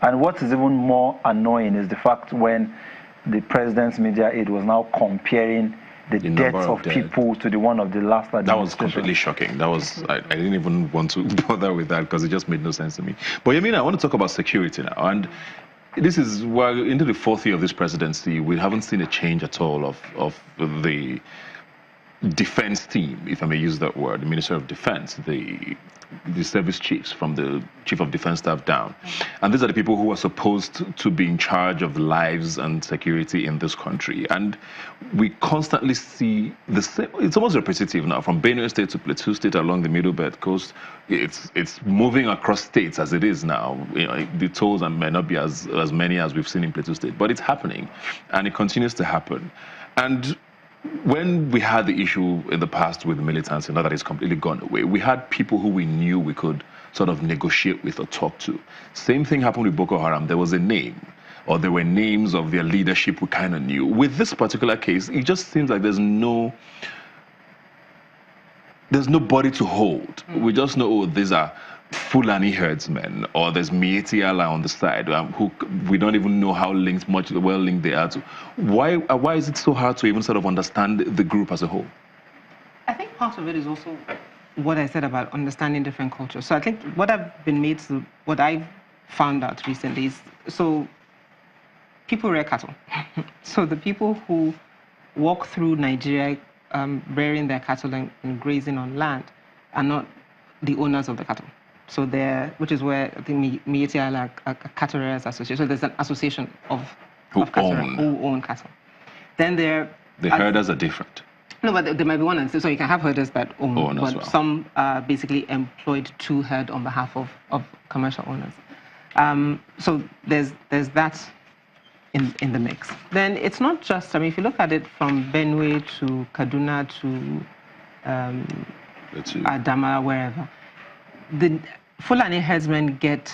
And what is even more annoying is the fact when the president's media aide was now comparing the deaths of people to the one of the last administration. That was completely shocking. That was, I didn't even want to bother with that because it just made no sense to me. But I mean, I want to talk about security now. And this is, well, into the fourth year of this presidency, we haven't seen a change at all of the defense team, if I may use that word, the Minister of Defense, the service chiefs from the Chief of Defense Staff down. And these are the people who are supposed to be in charge of lives and security in this country. And we constantly see the same, it's almost repetitive now, from Benue State to Plateau State along the Middle Belt Coast. It's moving across states as it is now. You know, the tolls may not be as many as we've seen in Plateau State, but it's happening, and it continues to happen. And when we had the issue in the past with militants, now that it's completely gone away, we had people who we knew we could sort of negotiate with or talk to. Same thing happened with Boko Haram. There was a name, or there were names of their leadership we kind of knew. With this particular case, it just seems like there's nobody to hold. We just know, oh, these are Fulani herdsmen, or there's Mieti Allah on the side, who we don't even know how well linked they are to. Why is it so hard to even sort of understand the group as a whole? I think part of it is also what I said about understanding different cultures. So I think what I've found out recently is, so people rear cattle. So the people who walk through Nigeria rearing their cattle and grazing on land are not the owners of the cattle. So which is where I think Mieti Allah Cattle Rearers Association. So there's an association of cattle who own cattle. Then the herders are different. No, but there might be one. So you can have herders that own, but well, some are basically employed to herd on behalf of commercial owners. So there's that in the mix. Then it's not just, I mean, if you look at it from Benue to Kaduna to Adama, wherever, the Fulani herdsmen get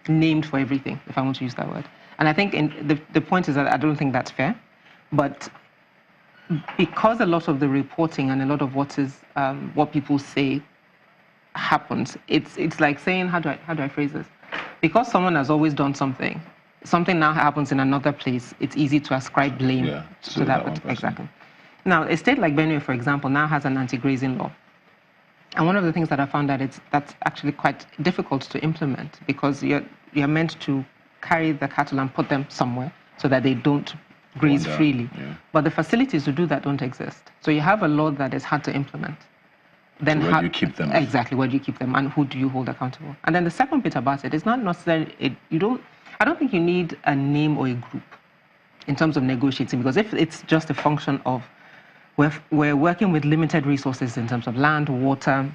named for everything, if I want to use that word. And I think the point is that I don't think that's fair, but because a lot of the reporting and a lot of what people say happens, it's like saying, how do I phrase this? Because someone has always done something now happens in another place, it's easy to ascribe blame to that one. Exactly. Now, a state like Benue, for example, now has an anti-grazing law. And one of the things that I found that's actually quite difficult to implement, because you're meant to carry the cattle and put them somewhere so that they don't graze freely. Yeah. But the facilities to do that don't exist. So you have a law that is hard to implement. Then so where do you keep them? Exactly, where do you keep them, and who do you hold accountable? And then the second bit about it is not necessarily, I don't think you need a name or a group in terms of negotiating, because if it's just a function of we're working with limited resources in terms of land, water,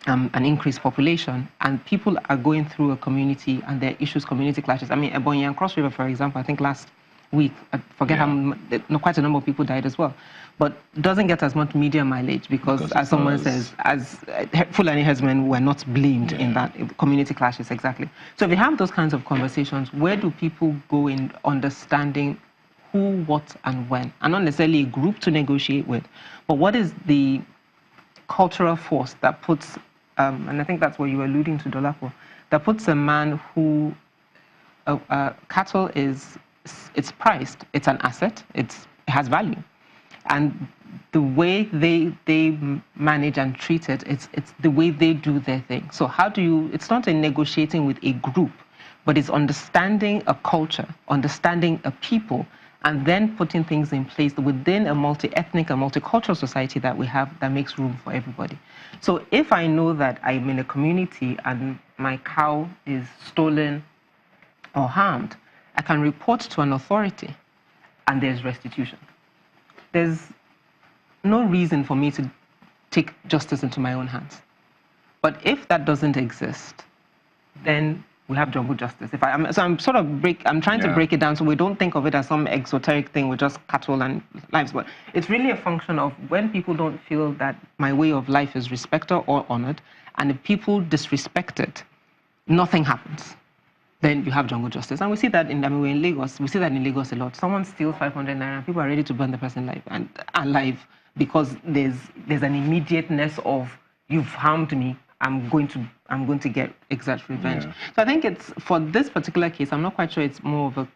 an increased population, and people are going through a community and their issues, community clashes. I mean, Ebonyi and Cross River, for example, I think last week, I forget quite a number of people died as well, but doesn't get as much media mileage because as someone says, as Fulani herdsmen were not blamed in that community clashes, exactly. So if you have those kinds of conversations, where do people go in understanding who, what, and when? And not necessarily a group to negotiate with, but what is the cultural force that puts, and I think that's what you were alluding to, Dolapo, that puts a man who, cattle it's priced, it's an asset, it has value. And the way they manage and treat it, it's the way they do their thing. So how do you, it's not in negotiating with a group, but it's understanding a culture, understanding a people, and then putting things in place within a multi-ethnic and multicultural society that we have that makes room for everybody. So if I know that I'm in a community and my cow is stolen or harmed, I can report to an authority and there's restitution. There's no reason for me to take justice into my own hands. But if that doesn't exist, then we have jungle justice. I'm trying to break it down so we don't think of it as some exoteric thing with just cattle and lives, but it's really a function of when people don't feel that my way of life is respected or honored, and if people disrespect it, nothing happens. Then you have jungle justice. And we see that we're in Lagos. We see that in Lagos a lot. Someone steals 500 naira and people are ready to burn the person alive because there's an immediateness of, you've harmed me, I'm going to get exact revenge. Yeah. So I think it's, for this particular case, I'm not quite sure it's more of a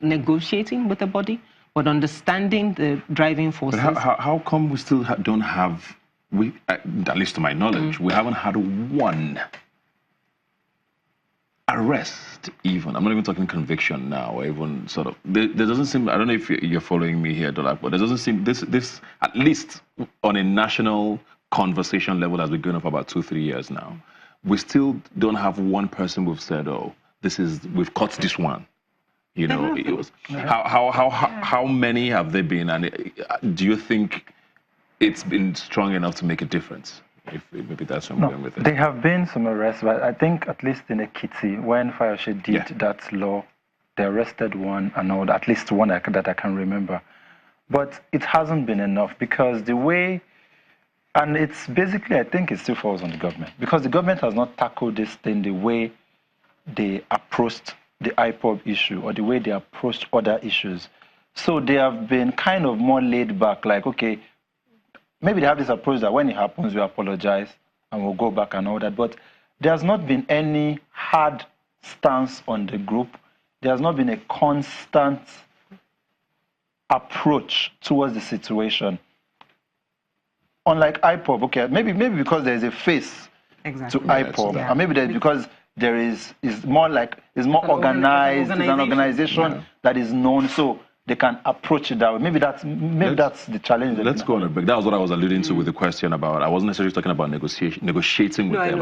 negotiating with the body, but understanding the driving forces. But how come we still don't have, at least to my knowledge, we haven't had one arrest even? I'm not even talking conviction now, or even sort of, there doesn't seem, I don't know if you're following me here, Dolak, but there doesn't seem, this at least on a national conversation level has been going on for about 2-3 years now. We still don't have one person we've said, oh, we've caught this one. You know, it was, how many have there been, and do you think it's been strong enough to make a difference? If maybe that's what I'm going with it. There have been some arrests, but I think at least in Ekiti, when Fayose did that law, they arrested one and all, at least one that I can remember. But it hasn't been enough, because the way, and it's basically, I think it still falls on the government, because the government has not tackled this thing the way they approached the IPOB issue or the way they approached other issues. So they have been kind of more laid back, like, okay, maybe they have this approach that when it happens, we apologize and we'll go back and all that. But there has not been any hard stance on the group. There has not been a constant approach towards the situation. Unlike IPOB, okay, maybe because there is a face to IPOB, and maybe that's because there is more organized, it's an organization that is known, so they can approach it that way. Maybe that's the challenge. Let's go on a break. That was what I was alluding to with the question about, I wasn't necessarily talking about negotiating with them.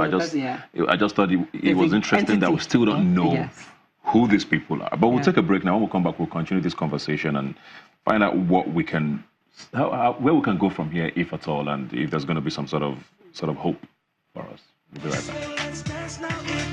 I just thought it was interesting that we still don't know who these people are. But we'll take a break now. When we come back, we'll continue this conversation and find out what we can, where we can go from here, if at all, and if there's going to be some sort of hope for us. We'll be right back.